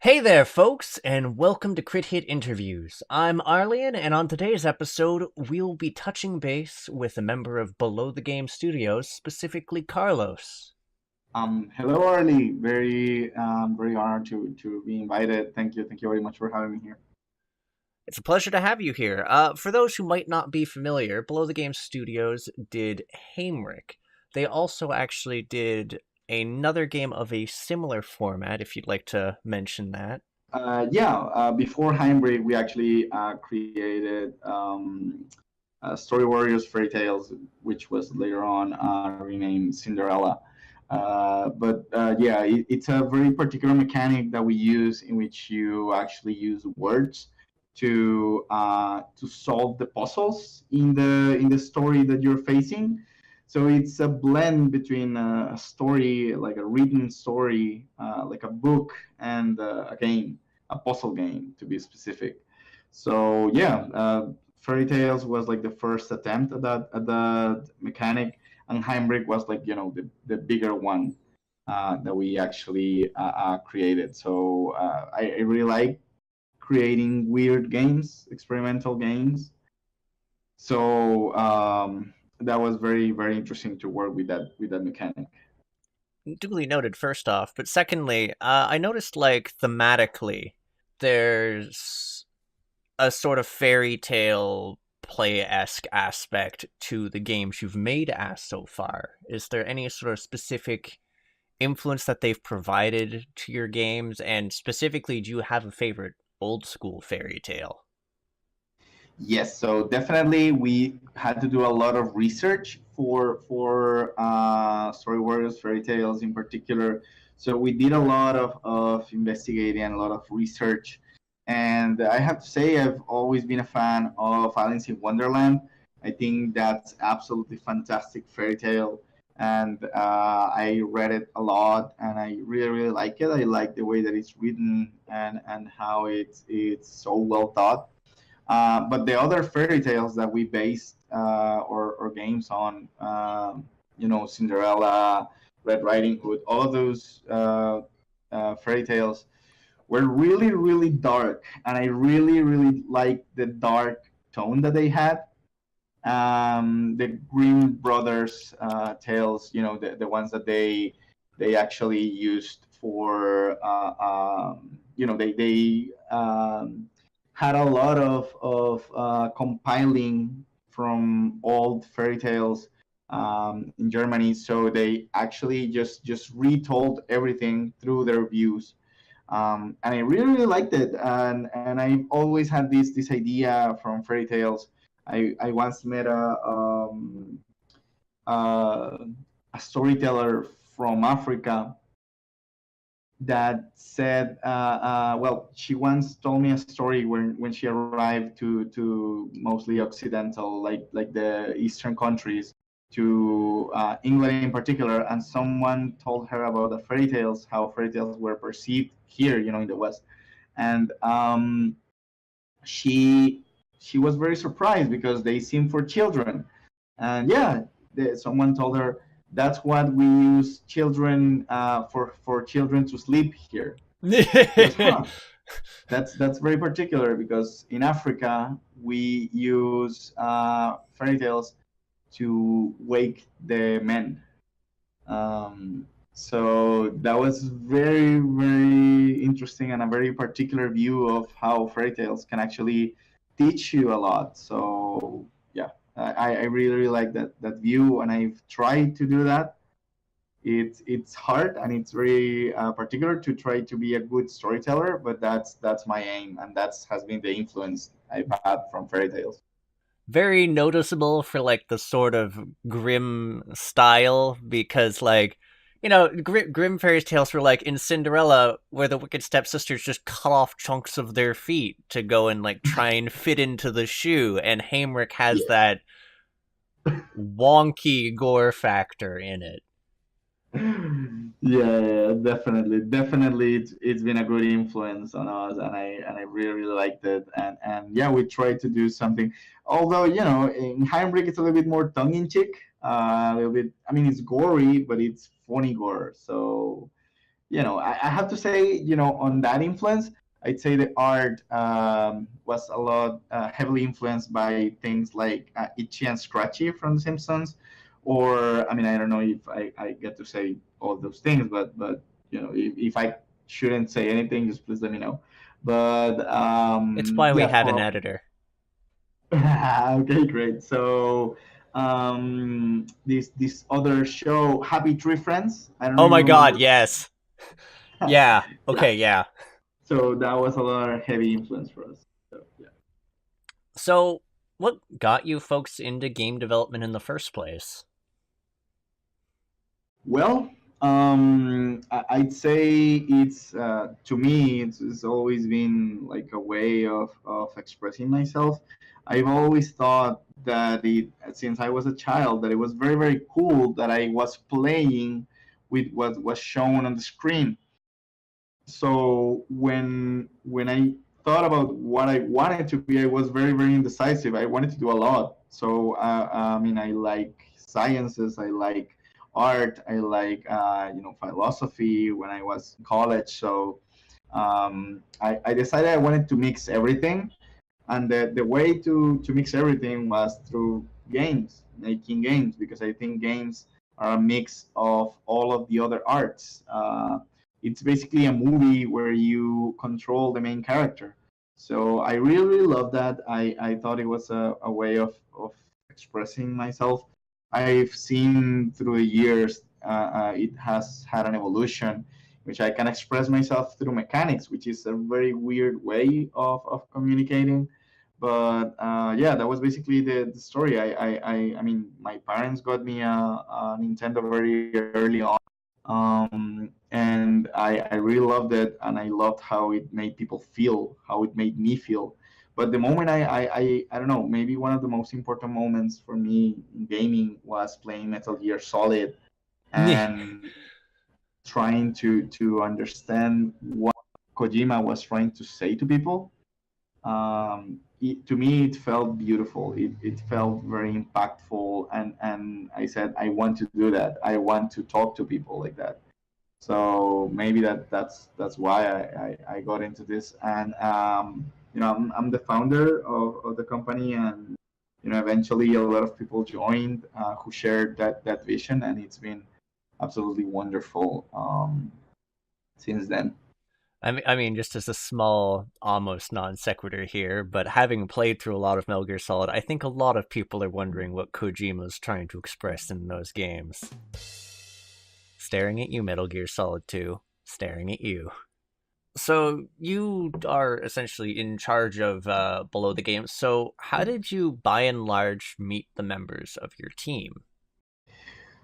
Hey there, folks, and welcome to Crit Hit Interviews. I'm Arlyeon, and on today's episode, we'll be touching base with a member of Below the Game Studios, specifically Carlos. Hello, Arlie. Very honored to be invited. Thank you very much for having me here. It's a pleasure to have you here. For those who might not be familiar, Below the Game Studios did Haimrik. They also actually did another game of a similar format, if you'd like to mention that. Before Heimbreak, we actually created Story Warriors Fairy Tales, which was later on renamed Cinderella. It's a very particular mechanic that we use in which you actually use words to solve the puzzles in the story that you're facing. So it's a blend between a story, like a written story, like a book, and a game, a puzzle game to be specific. So Fairy Tales was like the first attempt at that mechanic, and Heimbrick was like the bigger one that we actually created. So I really like creating weird games, experimental games. So that was very interesting to work with that mechanic. Duly noted, first off, but secondly, I noticed, like, thematically, there's a sort of fairy tale play-esque aspect to the games you've made as so far. Is there any sort of specific influence that they've provided to your games? And specifically, do you have a favorite old school fairy tale? Yes, so definitely we had to do a lot of research for Story Warriors Fairy Tales in particular. So we did a lot of investigating and a lot of research. And I have to say, I've always been a fan of Alice in Wonderland. I think that's absolutely fantastic fairy tale, and I read it a lot, and I really like it. I like the way that it's written and how it's so well thought. But the other fairy tales that we based or games on, Cinderella, Red Riding Hood, all of those fairy tales were really dark, and I really liked the dark tone that they had. The Grimm brothers tales, the ones that they actually used for, they had a lot of compiling from old fairy tales in Germany. So they actually just retold everything through their views, and I really liked it. And I always had this idea from fairy tales. I once met uh, a storyteller from Africa that said, well, she once told me a story when she arrived to mostly Occidental, like the Eastern countries, to England in particular, and someone told her about the fairy tales, how fairy tales were perceived here, in the West, and she she was very surprised because they seem for children, and someone told her that's what we use children for children to sleep here. She goes, huh, that's very particular because in Africa we use fairy tales to wake the men. So that was very interesting and a very particular view of how fairy tales can actually teach you a lot. So yeah, I really like that view, and I've tried to do that. It's hard, and it's very particular to try to be a good storyteller, but that's my aim, and that's has been the influence I've had from fairy tales. Very noticeable for, like, the sort of grim style, because, like, grim fairy tales were like in Cinderella, where the wicked stepsisters just cut off chunks of their feet to go and, like, try and fit into the shoe, and Haimrik has Yeah. that wonky gore factor in it. Yeah, definitely it's been a good influence on us, and I really liked it. And yeah, we tried to do something, although in Heimbrick it's a little bit more tongue in cheek, a little bit. I mean, it's gory, but it's funny gore. So I have to say, on that influence, I'd say the art was a lot heavily influenced by things like Itchy and Scratchy from The Simpsons, or I mean, I don't know if I get to say all those things, but if I shouldn't say anything, just please let me know. But It's why we yeah, have an editor. okay, great. So this other show, Happy Tree Friends. I don't know Oh if you my god, remember. yes. Yeah. Yeah. Okay, yeah. So that was a lot of heavy influence for us. So yeah. So, what got you folks into game development in the first place? Well, I'd say it's to me it's always been like a way of expressing myself. I've always thought that it since I was a child that it was very very cool that I was playing with what was shown on the screen. So when I thought about what I wanted to be, I was very very indecisive. I wanted to do a lot. So I mean, I like sciences, I like art, I like philosophy when I was in college. So I decided I wanted to mix everything, and the way to mix everything was through games, making games, because I think games are a mix of all of the other arts. It's basically a movie where you control the main character. So I really, really love that. I thought it was a way of expressing myself. I've seen through the years it has had an evolution, which I can express myself through mechanics, which is a very weird way of communicating. But yeah, that was basically the story. I mean, my parents got me a Nintendo very early on, and I really loved it, and I loved how it made people feel, how it made me feel. But the moment I don't know, maybe one of the most important moments for me in gaming was playing Metal Gear Solid and trying to understand what Kojima was trying to say to people. To me, it felt beautiful. It felt very impactful, and I said, I want to do that. I want to talk to people like that. So maybe that's why I got into this. And I'm the founder of the company, and eventually a lot of people joined who shared that vision, and it's been absolutely wonderful since then. I mean, just as a small, almost non sequitur here, but having played through a lot of Metal Gear Solid, I think a lot of people are wondering what Kojima's trying to express in those games. Staring at you, Metal Gear Solid 2. Staring at you. So, you are essentially in charge of Below the Game. So, how did you, by and large, meet the members of your team?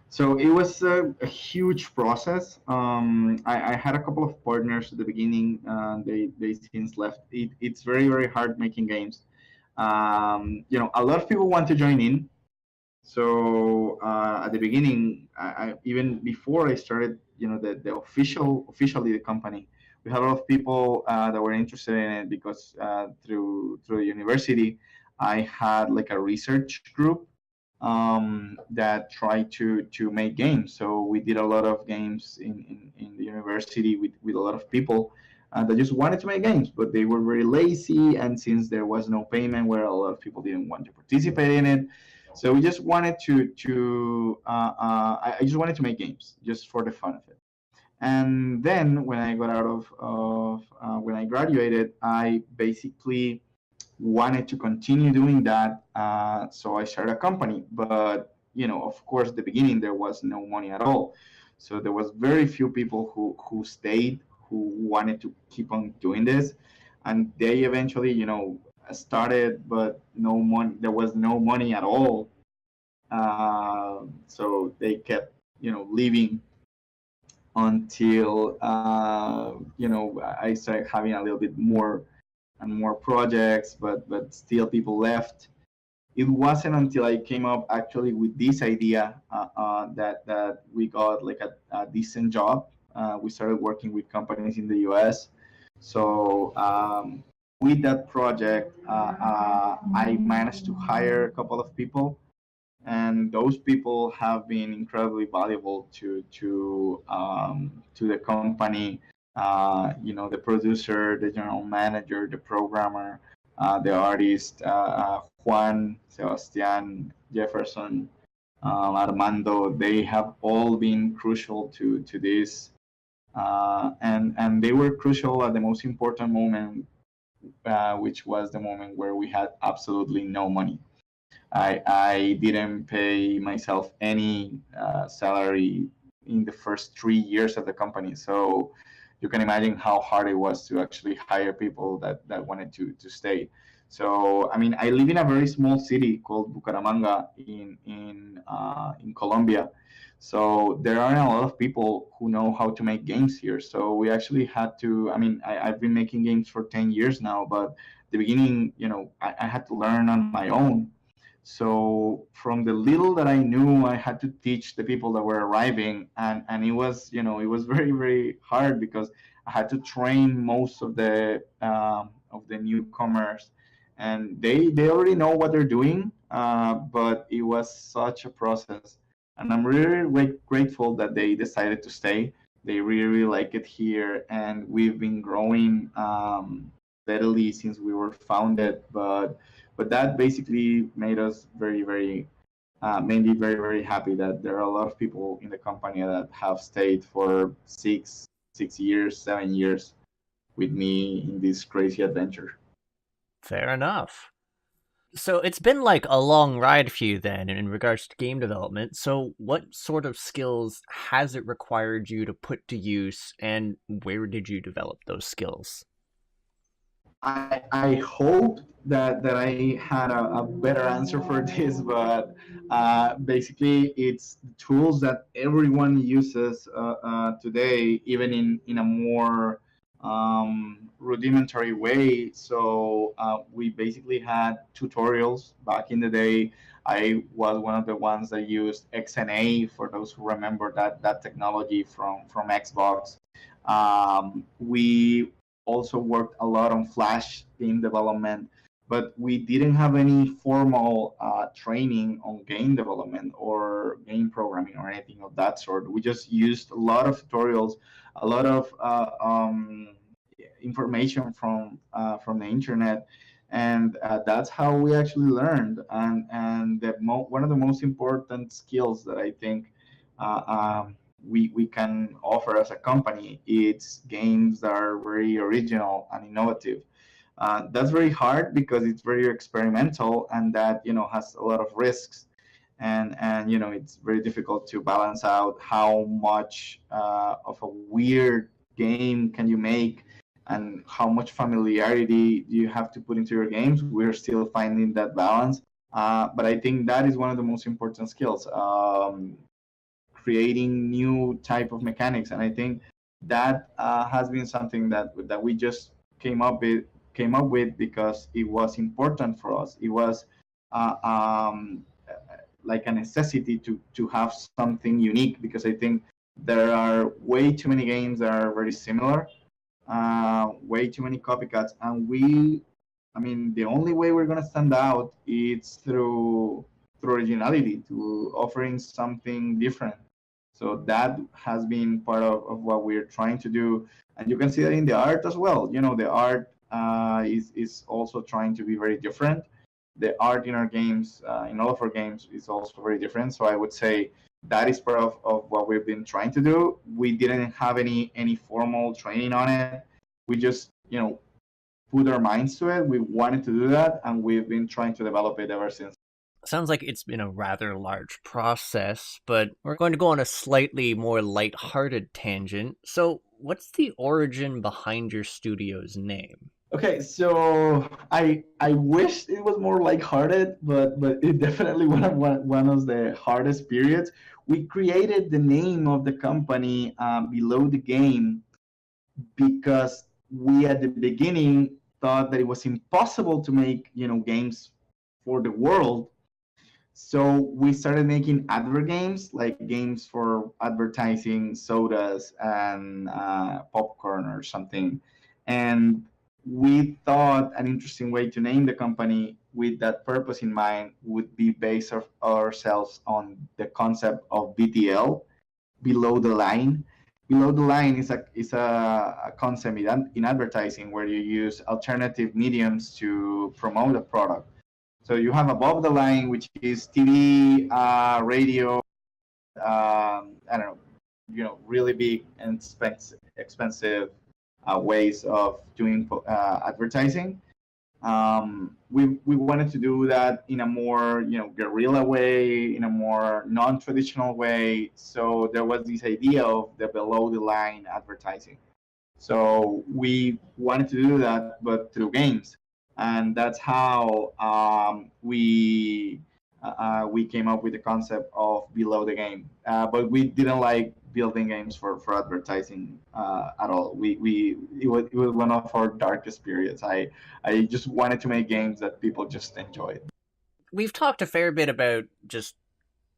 So it was a huge process. I had a couple of partners at the beginning. They since left. It's very very hard making games. A lot of people want to join in. So at the beginning, even before I started, the officially the company, we had a lot of people that were interested in it because through the university, I had like a research group that tried to make games. So we did a lot of games in the university with a lot of people that just wanted to make games, but they were very lazy. And since there was no payment, where a lot of people didn't want to participate in it, so we just wanted I just wanted to make games just for the fun of it. And then when I got out of when I graduated, I basically wanted to continue doing that. So I started a company, but of course, at the beginning there was no money at all. So there was very few people who stayed, who wanted to keep on doing this, and they eventually, started, but no money. There was no money at all. So they kept, leaving until I started having a little bit more and more projects, but still people left. It wasn't until I came up actually with this idea that we got like a decent job. We started working with companies in the U.S. So with that project, I managed to hire a couple of people and those people have been incredibly valuable to the company. The producer, the general manager, the programmer, the artist, Juan, Sebastian, Jefferson, Armando. They have all been crucial to this, and they were crucial at the most important moment, which was the moment where we had absolutely no money. I didn't pay myself any salary in the first 3 years of the company. So you can imagine how hard it was to actually hire people that wanted to stay. So I mean, I live in a very small city called Bucaramanga in Colombia. So there aren't a lot of people who know how to make games here. So we actually had to. I mean, I've been making games for 10 years now, but the beginning, I had to learn on my own. So from the little that I knew, I had to teach the people that were arriving, and it was very very hard because I had to train most of the newcomers, and they already know what they're doing, but it was such a process, and I'm really grateful that they decided to stay. They really, really like it here, and we've been growing steadily since we were founded, but that basically made us very very made me very very happy that there are a lot of people in the company that have stayed for 6 years, 7 years with me in this crazy adventure. Fair enough. So it's been like a long ride for you then in regards to game development. So what sort of skills has it required you to put to use, and where did you develop those skills? I hope that I had a better answer for this, but basically it's tools that everyone uses today, even in a more rudimentary way. So we basically had tutorials back in the day. I was one of the ones that used XNA, for those who remember that technology from Xbox. We also worked a lot on Flash game development, but we didn't have any formal training on game development or game programming or anything of that sort. We just used a lot of tutorials, a lot of information from the internet, and that's how we actually learned. And one of the most important skills that I think we can offer as a company, it's games that are very original and innovative. That's very hard because it's very experimental, and that has a lot of risks, and it's very difficult to balance out how much of a weird game can you make, and how much familiarity do you have to put into your games. We're still finding that balance, but I think that is one of the most important skills. Creating new type of mechanics, and I think that has been something that we just came up with because it was important for us. It was uh, um, like a necessity to have something unique, because I think there are way too many games that are very similar, way too many copycats, and I mean, the only way we're gonna stand out is through originality, to offering something different. So that has been part of what we're trying to do, and you can see that in the art as well. The art is also trying to be very different. The art in our games, in all of our games, is also very different. So I would say that is part of what we've been trying to do. We didn't have any formal training on it. We just put our minds to it. We wanted to do that, and we've been trying to develop it ever since. Sounds like it's been a rather large process, but we're going to go on a slightly more light-hearted tangent. So, what's the origin behind your studio's name? Okay, so I wish it was more lighthearted, but it definitely one of the hardest periods. We created the name of the company below the game because we at the beginning thought that it was impossible to make games for the world. So we started making advert games, like games for advertising sodas and popcorn or something. And we thought an interesting way to name the company with that purpose in mind, would be base ourselves on the concept of BTL, below the line. Below the line is a concept in advertising where you use alternative mediums to promote a product. So you have above the line, which is TV, radio, I don't know, really big and expensive ways of doing advertising. We wanted to do that in a more guerrilla way, in a more non-traditional way. So there was this idea of the below the line advertising. So we wanted to do that, but through games, and that's how we came up with the concept of below the game. But we didn't like building games for advertising at all. It was one of our darkest periods. I just wanted to make games that people just enjoyed. We've talked a fair bit about just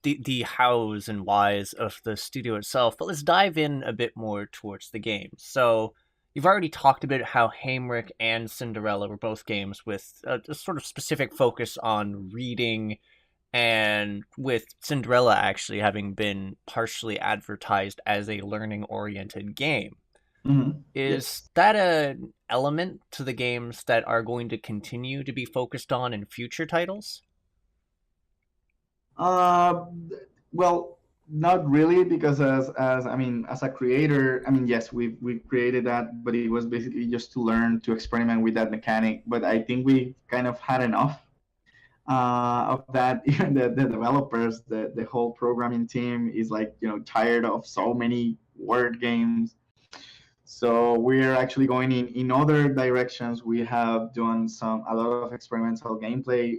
the hows and whys of the studio itself, but let's dive in a bit more towards the game. So you've already talked about how Haimrik and Cinderella were both games with a sort of specific focus on reading, and with Cinderella actually having been partially advertised as a learning-oriented game. Mm-hmm. Is Yes. that an element to the games that are going to continue to be focused on in future titles? Uh, well, not really, because as I mean, as a creator, I mean, yes, we've created that, but it was basically just to learn to experiment with that mechanic. But I think we kind of had enough of that. Even the developers, the whole programming team is like tired of so many word games. So we're actually going in other directions. We have done a lot of experimental gameplay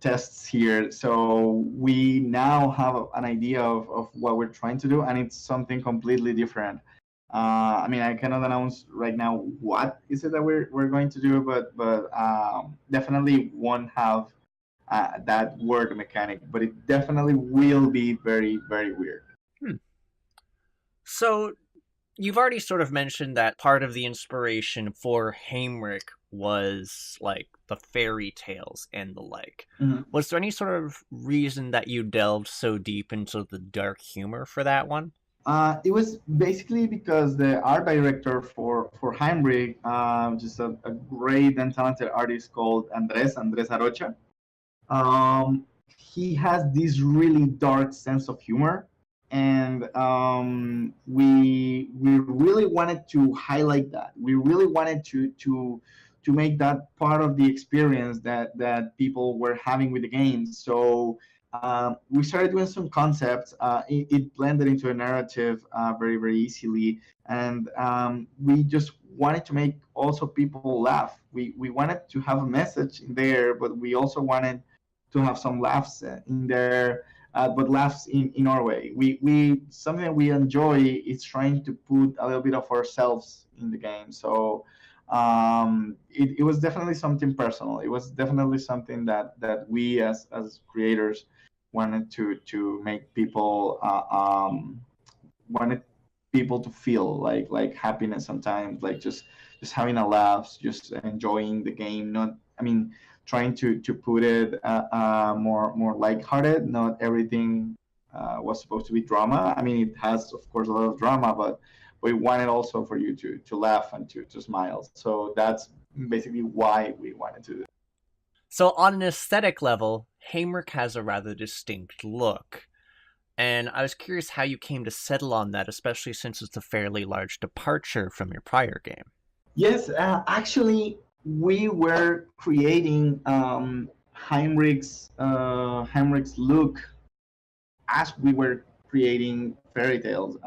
tests here. So we now have an idea of what we're trying to do, and it's something completely different. I mean, I cannot announce right now what is it that we're going to do, but definitely won't have that word mechanic, but it definitely will be very, very weird. Hmm. So you've already sort of mentioned that part of the inspiration for Haimrik was like the fairy tales and the like. Mhm. Was there any sort of reason that you delved so deep into the dark humor for that one? It was basically because the art director for Heimrich, just a great and talented artist called Andres Arocha. He has this really dark sense of humor, and we really wanted to highlight that. We really wanted to make that part of the experience that people were having with the games. So we started doing some concepts. It blended into a narrative very, very easily, and we just wanted to make also people laugh. We wanted to have a message in there, but we also wanted to have some laughs in there, but laughs in our way. We something that we enjoy is trying to put a little bit of ourselves in the game. So it was definitely something personal. It was definitely something that we as creators wanted to make people wanted people to feel like happiness sometimes, like just having a laugh, just enjoying the game. Not, I mean, trying to put it more lighthearted. Not everything was supposed to be drama. I mean, it has of course a lot of drama, but we wanted also for you to laugh and to smile. So that's basically why we wanted to do it. So, on an aesthetic level, Haimrik has a rather distinct look. And I was curious how you came to settle on that, especially since it's a fairly large departure from your prior game. Yes, actually, we were creating Heinrich's look as we were creating fairy tales.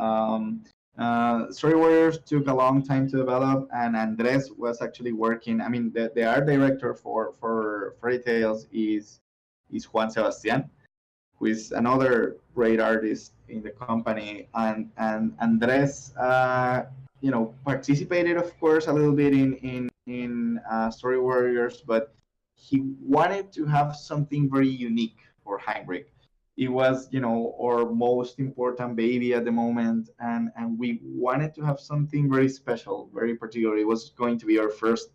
Story Warriors took a long time to develop, and Andres was actually working. I mean, the art director for fairy tales is Juan Sebastian, who is another great artist in the company, and Andres, participated, of course, a little bit in Story Warriors, but he wanted to have something very unique for Heinrich. It was, our most important baby at the moment, and we wanted to have something very special, very particular. It was going to be our first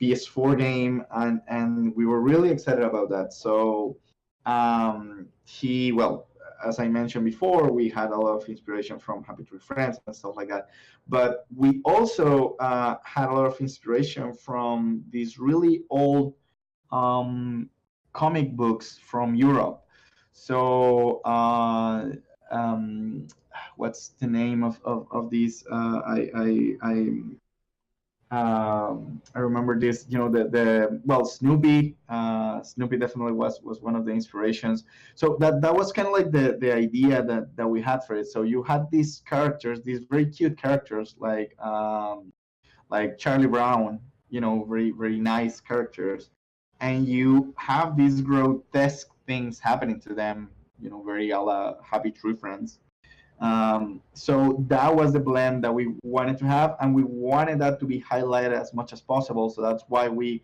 PS4 game, and we were really excited about that. So well, as I mentioned before, we had a lot of inspiration from Happy Tree Friends and stuff like that. But we also had a lot of inspiration from these really old um, comic books from Europe. So, what's the name of these? I remember this. The well, Snoopy. Snoopy definitely was one of the inspirations. So that was kind of like the idea that we had for it. So you had these characters, these very cute characters, like Charlie Brown. Very very nice characters, and you have these grotesque things happening to them. Very a la Happy Tree Friends. So that was the blend that we wanted to have, and we wanted that to be highlighted as much as possible. So that's why we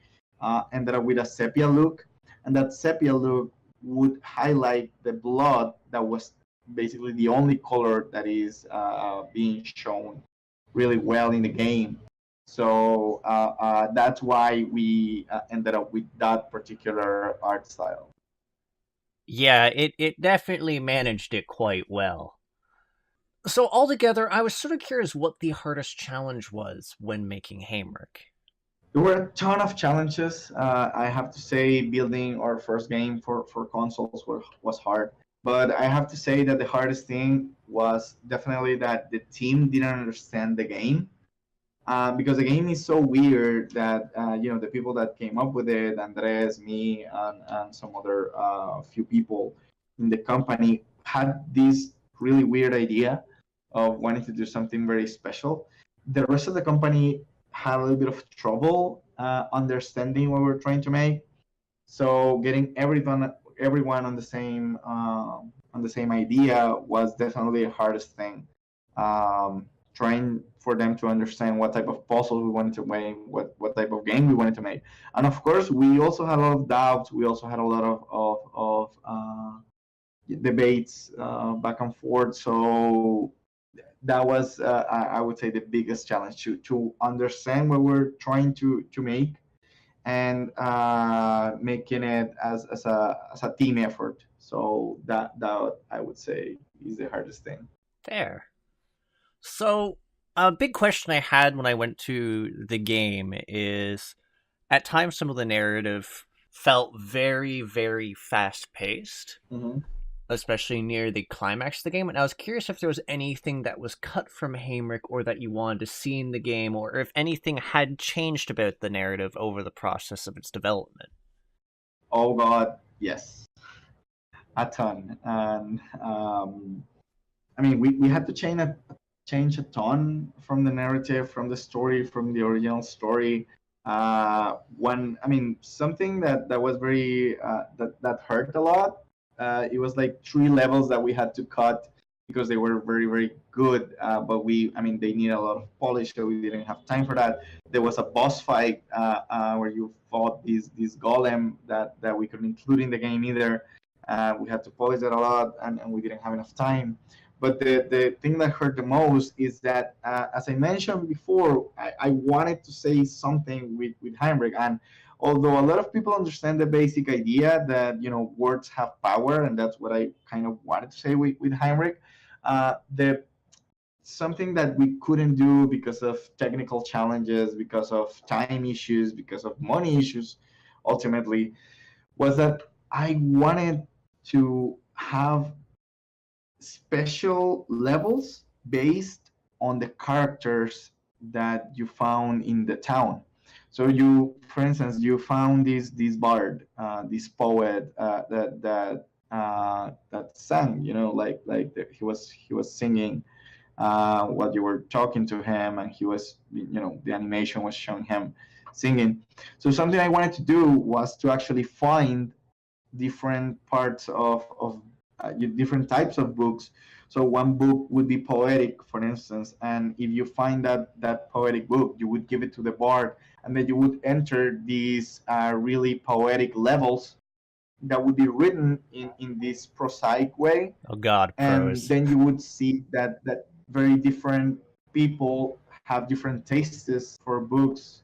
ended up with a sepia look, and that sepia look would highlight the blood that was basically the only color that is being shown really well in the game. So that's why we ended up with that particular art style. Yeah, it definitely managed it quite well. So altogether, I was sort of curious what the hardest challenge was when making Haimrik. There were a ton of challenges. I have to say, building our first game for consoles was hard. But I have to say that the hardest thing was definitely that the team didn't understand the game. Because the game is so weird that the people that came up with it, Andres, me, and some other few people in the company, had this really weird idea of wanting to do something very special. The rest of the company had a little bit of trouble understanding what we're trying to make. So getting everyone on the same idea was definitely the hardest thing. Trying for them to understand what type of puzzle we wanted to make, what type of game we wanted to make, and of course we also had a lot of doubts. We also had a lot of debates back and forth. So that was, I would say, the biggest challenge to understand what we're trying to make and making it as a team effort. So that I would say is the hardest thing. Fair. So, a big question I had when I went to the game is at times some of the narrative felt very, very fast paced, Mm-hmm. especially near the climax of the game. And I was curious if there was anything that was cut from Haimrik or that you wanted to see in the game, or if anything had changed about the narrative over the process of its development. Oh God, yes, a ton. And I mean, we had to change a ton from the narrative, from the story, from the original story. When I mean, something that was very that hurt a lot. It was like 3 levels that we had to cut because they were very very good. But I mean, they need a lot of polish, so we didn't have time for that. There was a boss fight where you fought this golem that we couldn't include in the game either. We had to polish it a lot, and we didn't have enough time. But the thing that hurt the most is that, as I mentioned before, I wanted to say something with Heinrich. And although a lot of people understand the basic idea that words have power, and that's what I kind of wanted to say with Heinrich, the something that we couldn't do because of technical challenges, because of time issues, because of money issues, ultimately, was that I wanted to have special levels based on the characters that you found in the town. So for instance, you found this bard, this poet that sang, he was singing while you were talking to him, and the animation was showing him singing. So something I wanted to do was to actually find different parts of different types of books. So one book would be poetic, for instance, and if you find that poetic book, you would give it to the bard, and then you would enter these really poetic levels that would be written in this prosaic way, Oh God, and prose. then you would see that very different people have different tastes for books,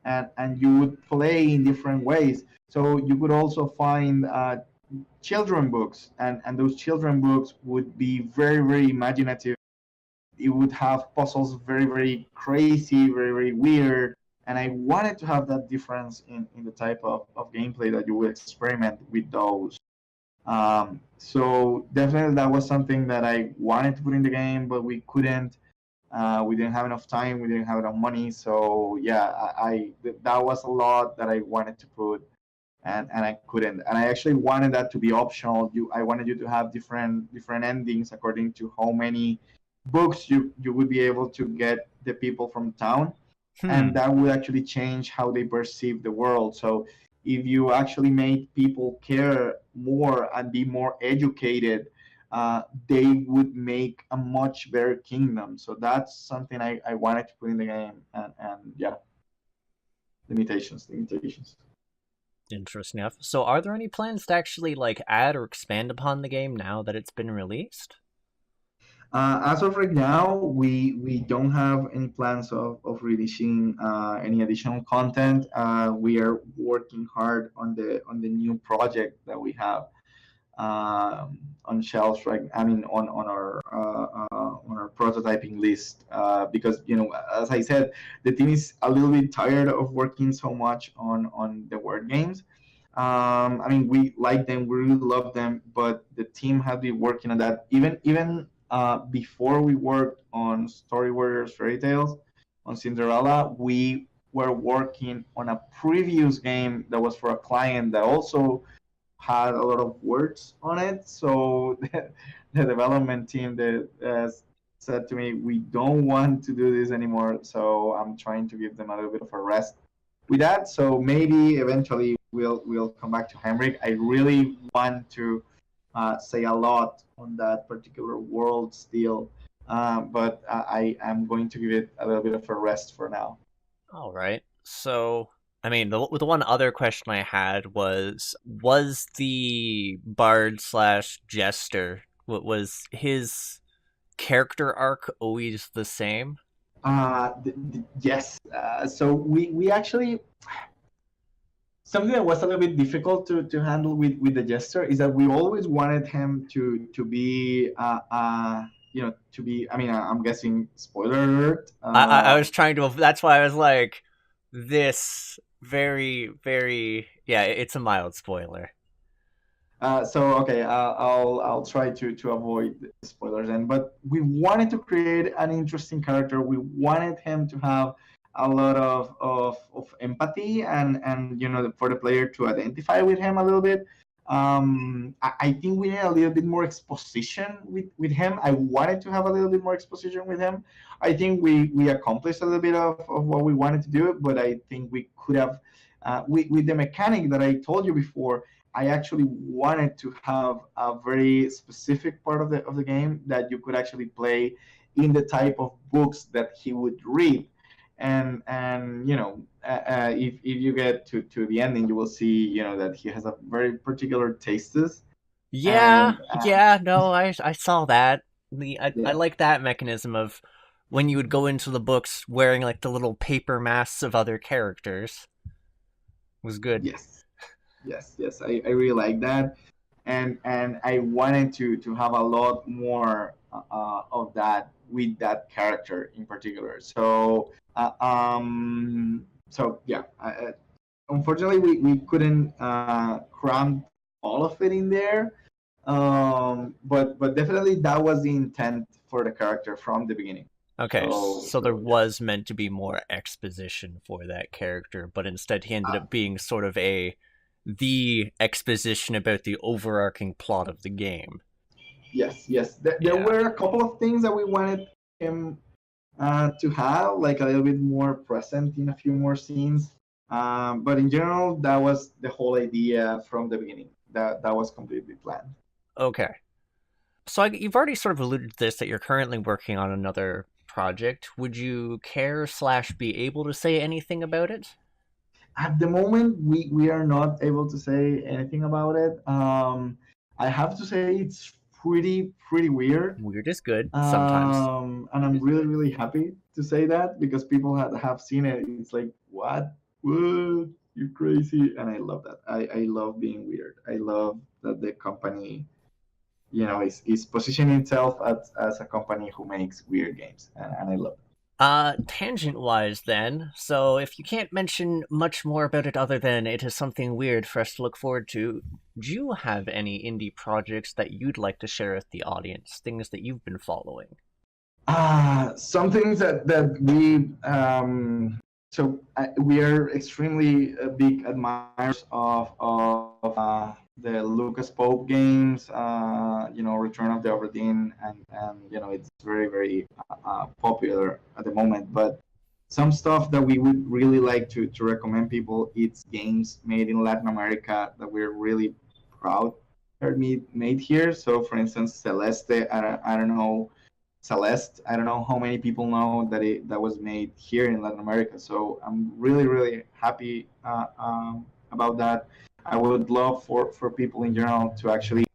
and you would play in different ways. So you could also find children books, and those children books would be very, very imaginative. It would have puzzles very, very crazy, very, very weird. And I wanted to have that difference in the type of gameplay that you would experiment with those. So definitely that was something that I wanted to put in the game, but we couldn't. We didn't have enough time. We didn't have enough money. So yeah, that was a lot that I wanted to put, and I couldn't. And I actually wanted that to be optional. I wanted you to have different endings according to how many books you would be able to get the people from town, and Hmm. that would actually change how they perceive the world. So if you actually made people care more and be more educated, they would make a much better kingdom. So that's something I wanted to put in the game, and yeah, limitations. Interesting enough. So, are there any plans to actually like add or expand upon the game now that it's been released? As of right now, we don't have any plans of releasing any additional content. We are working hard on the new project that we have on shelves, right? I mean, on our prototyping list, because as I said, the team is a little bit tired of working so much on the word games. I mean, we like them, we really love them, but the team has been working on that. Even before we worked on Story Warriors Fairy Tales, on Cinderella, we were working on a previous game that was for a client that also had a lot of words on it. So the development team that said to me, "We don't want to do this anymore." So I'm trying to give them a little bit of a rest with that. So maybe eventually we'll come back to Haimrik. I really want to say a lot on that particular world still, but I'm going to give it a little bit of a rest for now. All right. So, I mean, the one other question I had was the bard slash jester, what was his character arc always the same? Yes. So we actually, something that was a little bit difficult to handle with the jester is that we always wanted him to be to be. I mean, I'm guessing spoiler alert. I was trying to. That's why I was like, this very very yeah. It's a mild spoiler. So okay, I'll try to avoid spoilers then. But we wanted to create an interesting character. We wanted him to have a lot of empathy and for the player to identify with him a little bit. I think we need a little bit more exposition with him. I wanted to have a little bit more exposition with him. I think we accomplished a little bit of what we wanted to do, but I think we could have with the mechanic that I told you before. I actually wanted to have a very specific part of the game that you could actually play in the type of books that he would read. And if you get to the ending, you will see that he has a very particular tastes. Yeah, And yeah. No, I saw that. I yeah, like that mechanism of when you would go into the books wearing like the little paper masks of other characters. It was good. yes, yes, I really like that. And I wanted to have a lot more of that with that character in particular. So yeah, unfortunately we couldn't cram all of it in there. But definitely that was the intent for the character from the beginning. Okay, so there So yeah. was meant to be more exposition for that character, but instead he ended Uh, up being sort of a the exposition about the overarching plot of the game. yes. There Yeah. were a couple of things that we wanted him to have, like a little bit more present in a few more scenes. But in general, that was the whole idea from the beginning. That was completely planned. Okay. So you've already sort of alluded to this that you're currently working on another project. Would you care slash be able to say anything about it? At the moment, we are not able to say anything about it. I have to say it's pretty weird. Weird is good sometimes. And I'm really happy to say that because people have seen it. It's like, what? What? You're crazy. And I love that. I love being weird. I love that the company, is positioning itself as a company who makes weird games. And I love it. Tangent wise, then, so if you can't mention much more about it other than it is something weird for us to look forward to, do you have any indie projects that you'd like to share with the audience? Things that you've been following? Some things that we we are extremely big admirers of the Lucas Pope games. Return of the Oberdeen, and it's very very popular at the moment. But some stuff that we would really like to recommend people, it's games made in Latin America that we're really proud are made here. So, for instance, Celeste. I don't know Celeste. I don't know how many people know that was made here in Latin America. So I'm really really happy about that. I would love for people in general to actually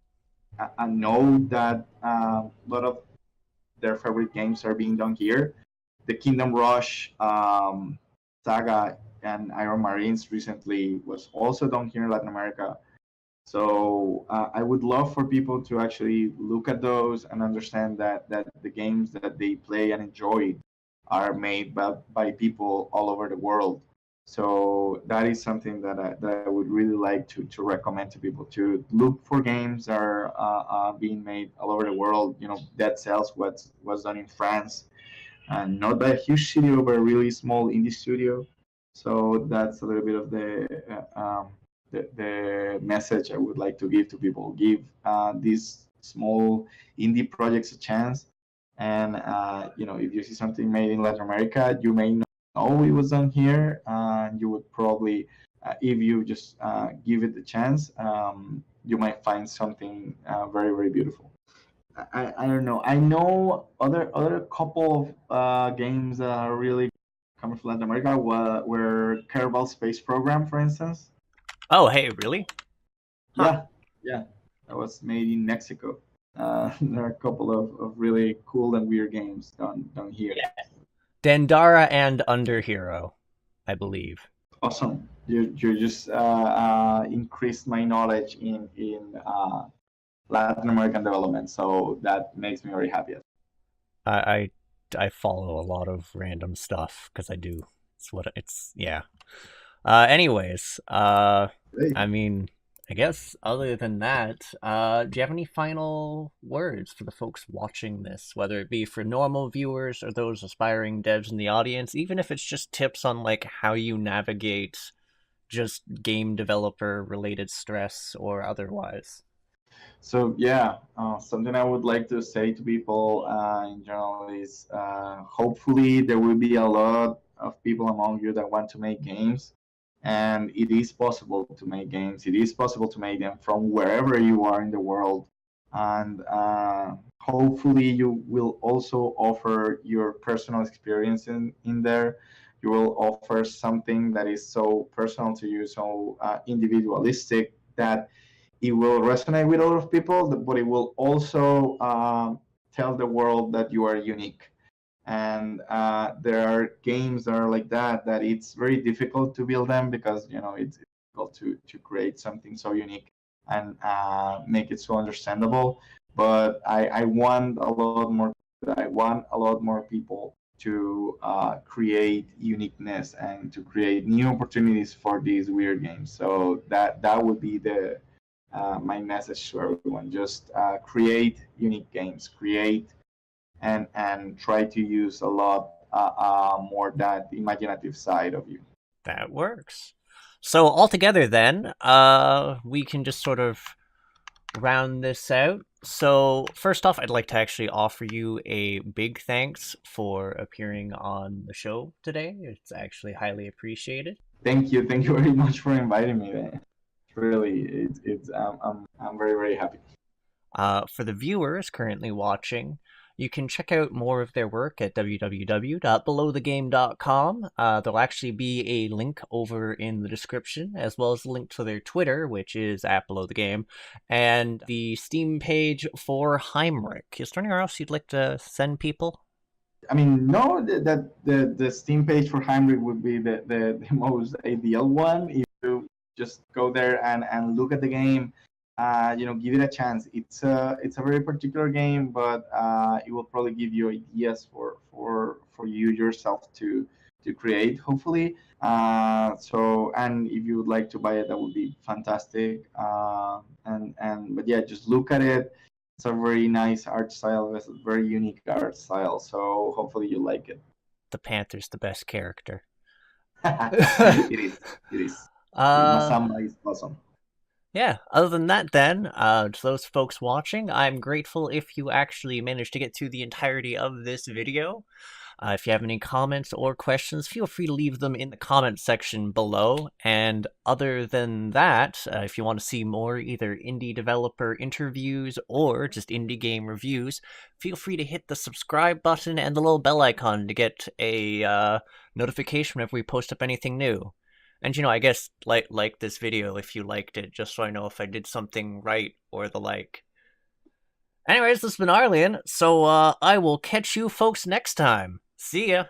know that a lot of their favorite games are being done here. The Kingdom Rush saga and Iron Marines recently was also done here in Latin America. So I would love for people to actually look at those and understand that the games that they play and enjoy are made by people all over the world. So that is something that I would really like to recommend to people to look for games that are being made all over the world. Dead Cells was done in France, and not by a huge studio, but a really small indie studio. So that's a little bit of the message I would like to give to people. Give these small indie projects a chance. And if you see something made in Latin America, you may not know it was done here. You would probably, if you just give it a chance, you might find something very very beautiful. I don't know. I know other couple of games that are really coming from Latin America were Kerbal Space Program, for instance. Oh, hey, really? Huh. Yeah, yeah, that was made in Mexico. There are a couple of really cool and weird games done here. Yeah. Dandara and Underhero, I believe. Awesome. You just increased my knowledge in Latin American development, so that makes me very happy. I I follow a lot of random stuff because I do. It's what it's yeah. Anyways, Great. I mean, I guess other than that, do you have any final words for the folks watching this, whether it be for normal viewers or those aspiring devs in the audience, even if it's just tips on like how you navigate just game developer related stress or otherwise? So yeah, something I would like to say to people in general is hopefully there will be a lot of people among you that want to make games, and it is possible to make games. It is possible to make them from wherever you are in the world, and hopefully you will also offer your personal experience in there. You will offer something that is so personal to you, so individualistic that it will resonate with a lot of people, but it will also tell the world that you are unique. And there are games that are like that it's very difficult to build them because it's difficult to create something so unique and make it so understandable. But I want a lot more. I want a lot more people to create uniqueness and to create new opportunities for these weird games. So that would be the my message to everyone. Just create unique games, create and try to use a lot more that imaginative side of you. That works. So altogether, then, we can just sort of round this out. So first off, I'd like to actually offer you a big thanks for appearing on the show today. It's actually highly appreciated. Thank you very much for inviting me. Man. Really, it's I'm very very happy. For the viewers currently watching, you can check out more of their work at www.belowthegame.com. There'll actually be a link over in the description, as well as a link to their Twitter, which is at Below the Game, and the Steam page for Haimrik. Is there anywhere else you'd like to send people? I mean, no, the Steam page for Haimrik would be the most ideal one. If you just go there and look at the game, give it a chance. It's a very particular game, but it will probably give you ideas for you yourself to create, hopefully. And if you would like to buy it, that would be fantastic. And but yeah, just look at it. It's a very nice art style. It's a very unique art style. So hopefully you like it. The Panther's the best character. It is. It is. uh, Masamba is awesome. yeah, other than that, then, to those folks watching, I'm grateful if you actually managed to get through the entirety of this video. If you have any comments or questions, feel free to leave them in the comment section below. And other than that, if you want to see more either indie developer interviews or just indie game reviews, feel free to hit the subscribe button and the little bell icon to get a notification whenever we post up anything new. And I guess like this video if you liked it, just so I know if I did something right or the like. Anyways, this has been Arlyeon, so I will catch you folks next time. See ya!